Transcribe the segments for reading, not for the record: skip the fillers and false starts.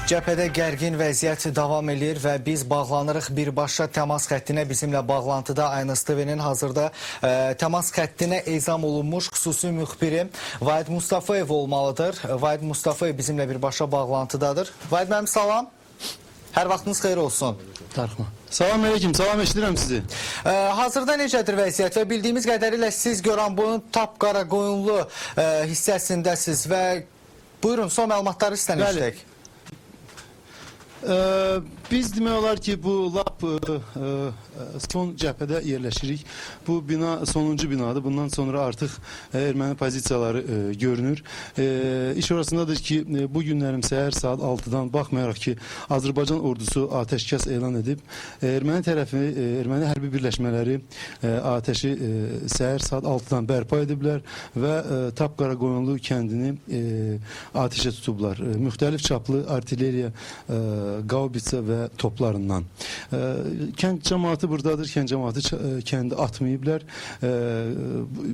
Cəbhədə gərgin vəziyyət davam edir və biz bağlanırıq birbaşa təmas xəttinə. Bizimlə bağlantıda Aynız TV-nin hazırda təmas xəttinə ezam olunmuş xüsusi müxbiri Vahid Mustafayev olmalıdır. Vahid Mustafayev bizimlə birbaşa bağlantıdadır. Vahid mənim salam. Hər vaxtınız xeyir olsun. Salam aleyküm, salam eşidirəm sizi. Hazırda necədir vəziyyət və bildiyimiz qədərilə siz Goranboyun Tap-Qaraqoyunlu hissəsindəsiz və buyurun son məlumatları sizdən eşidək. Biz demək olar ki, bu lap son cəbhədə yerləşirik. Bu bina sonuncu binadır. Bundan sonra artıq erməni pozisiyaları görünür. İş orasındadır ki, bu günlərim səhər saat 6-dan baxmayaraq ki, Azərbaycan ordusu atəşkəs elan edib. Erməni tərəfi, erməni hərbi birləşmələri atəşi səhər saat 6-dan bərpa ediblər və Tap-Qaraqoyunlu kəndini atəşə tutublar. Müxtəlif çaplı artilleriya, qaubitsa və toplarından. Kənd cəmaatı buradadır, kənd cəmaatı kəndi atmayıblar,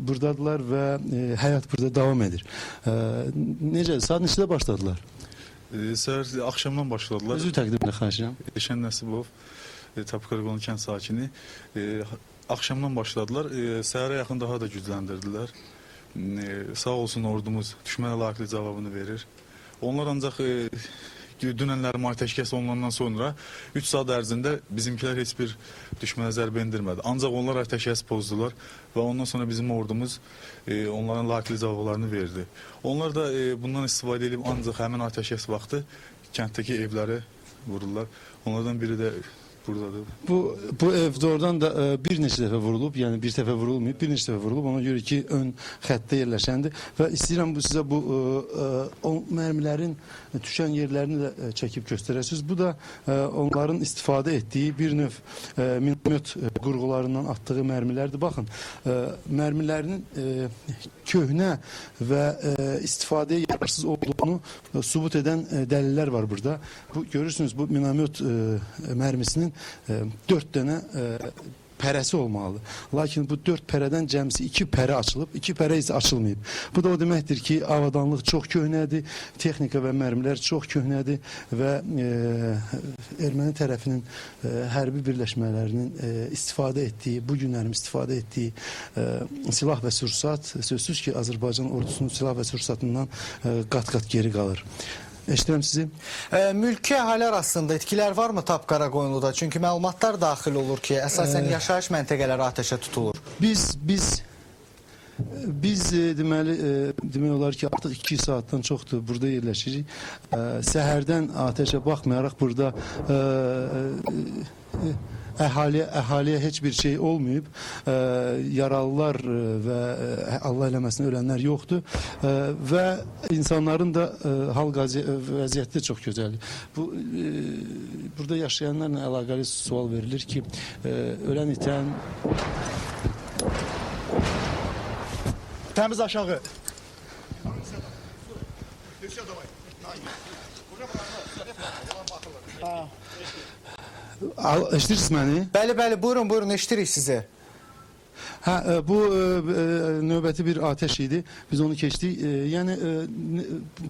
buradadılar və həyat burada davam edir. Necə, saat neçədə başladılar? Səhər axşamdan başladılar. Özü təqdimlə xahiş edirəm. Eşən Nəsibov, Tap-Qaraqoyunlu kənd sakini. Axşamdan başladılar, səhərə yaxın daha da gücləndirdilər. Sağ olsun ordumuz düşmənə layiqli cavabını verir. Onlar ancaq dünənlərin atəşkəs olunandan sonra 3 saat ərzində bizimkilər heç bir düşmənə zərbə endirmədi. Ancaq onlar atəşkəs pozdular və ondan sonra bizim ordumuz onların layiqli cavablarını verdi. Onlar da bundan istifadə edib ancaq həmin atəşkəs vaxtı kənddəki evləri vururlar. Onlardan biri də buradadır. Bu ev doğrudan da bir neçə dəfə vurulub, yəni bir dəfə vurulmayıb, bir neçə dəfə vurulub. Ona görə ki, ön xəttdə yerləşəndir və istəyirəm sizə bu mərmilərin düşən yerlərini də çəkib göstərəsiniz. Bu da onların istifadə etdiyi bir növ minomyot qurğularından atdığı mərmilərdir. Baxın, mərmilərinin köhnə və istifadəyə yararsız olduğunu sübut edən dəlillər var burada. Görürsünüz, bu minomyot mərmisinin 4 dənə pərəsi olmalıdır. Lakin bu 4 pərədən cəmsi 2 pərə açılıb, 2 pərə isə açılmayıb. Bu da o deməkdir ki, avadanlıq çox köhnədir, texnika və mərmilər çox köhnədir və erməni tərəfinin hərbi birləşmələrinin istifadə etdiyi, bu günlərim istifadə etdiyi silah və sursat, sözsüz ki, Azərbaycan ordusunun silah və sursatından qat-qat geri qalır. Eşidirəm sizi. Mülki əhali arasında etkilər varmı Tap-Qaraqoyunluda? Çünki məlumatlar daxil olur ki, əsasən yaşayış məntəqələri atəşə tutulur. Biz demək olar ki, artıq 2 saatdan çoxdur burada yerləşirik. Səhərdən atəşə baxmayaraq burada əhaliyə heç bir şey olmayıb. Yaralılar və Allah eləməsin ölənlər yoxdur. Və insanların da hal vəziyyəti çox gözəldir. Burada yaşayanlarla əlaqəli sual verilir ki, ölən itən... Təmiz aşağı. Eşidirsiniz məni? Bəli, buyurun, eşidirik sizi. Bu növbəti bir atəş idi. Biz onu keçdik. Yəni,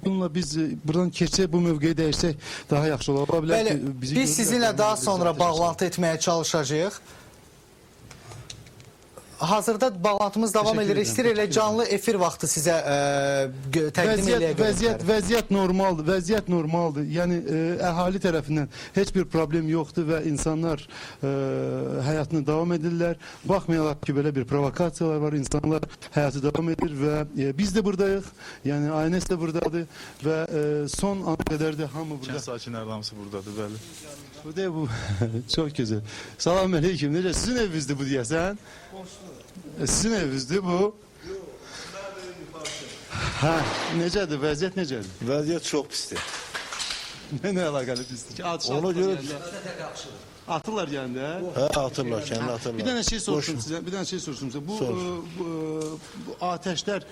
bununla biz buradan keçsək, bu mövqeyi dəyişsək daha yaxşı ola bilər ki, biz sizinlə daha sonra bağlantı etməyə çalışacağıq. Hazırda bağlantımız davam edir. İstir elə canlı efir vaxtı sizə təqdim eləyə görə. Vəziyyət normaldır. Yəni, əhali tərəfindən heç bir problem yoxdur və insanlar həyatını davam edirlər. Baxmayaraq ki, belə bir provokasiyalar var, insanlar həyatı davam edir və biz də buradayıq. Yəni, Aynəs də buradadır və son ana qədər də hamı burada. Kənd sakinləri hamısı buradadır, bəli. Bu çox gözəl. Salam aleyküm. Necə? Sizin evinizdir bu deyəsən? Sizin evinizdir bu? Hə, necədir? Vəziyyət necədir? Vəziyyət çox pisdir. Nə əlaqəli pisdir ki? Ona görə atırlar yəni də. hə, atırlar, kəndi atırlar. Bir dənə şey soruşum sizə. Bu atəşlər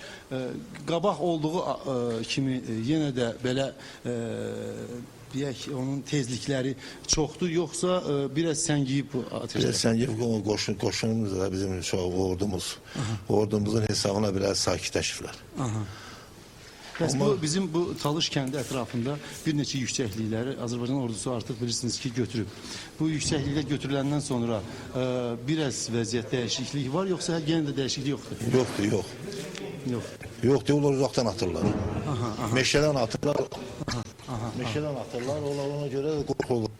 qabaq olduğu kimi yenə də belə deyək, onun tezlikləri çoxdur, yoxsa biraz səngiyib bu atəşlər? Biraz səngiyib qoşunumuz da bizim ordumuz. Ordumuzun hesabına biraz sakitləşiblər. Bəs bu bizim bu Talış kəndi ətrafında bir neçə yüksəklikləri Azərbaycan ordusu artıq bilirsiniz ki götürüb. Bu yüksəkliklər götürüləndən sonra biraz vəziyyət dəyişikliyi var, yoxsa yenə də dəyişiklik yoxdur? Yoxdur, yox. Yox. Yoxdur, onlar uzaqdan atırlar. Meşədən atırlar. Meşədən atırlar, ona görə də qorxulur.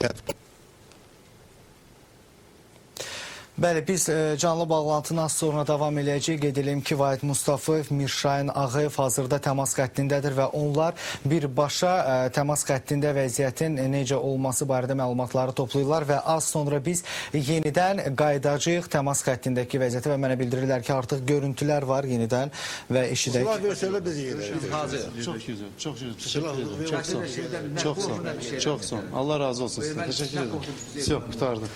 Bəli, biz canlı bağlantını az sonra davam eləyəcək. Qeyd edelim ki, Vahid Mustafayev, Mirşahin Ağayev hazırda təmas xəttindədir və onlar birbaşa təmas xəttində vəziyyətin necə olması barədə məlumatları toplayırlar və az sonra biz yenidən qayıdacağıq təmas xəttindəki vəziyyətə və mənə bildirirlər ki, artıq görüntülər var yenidən və eşidək. Silah versələr biz yeyirik. Çox güzel, çok güzel. Teşekkür ederim. Çok sağ olun. Çok sağ olun. Çok sağ olun. Allah razı olsun sizden. Teşekkür ederim. Yok, kurtardım.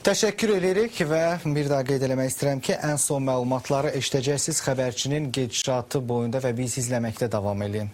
Təşəkkür edirik və bir daha qeyd eləmək istəyirəm ki, ən son məlumatları eşidəcəksiniz xəbərçinin gedişatı boyunda və biz izləməkdə davam edin.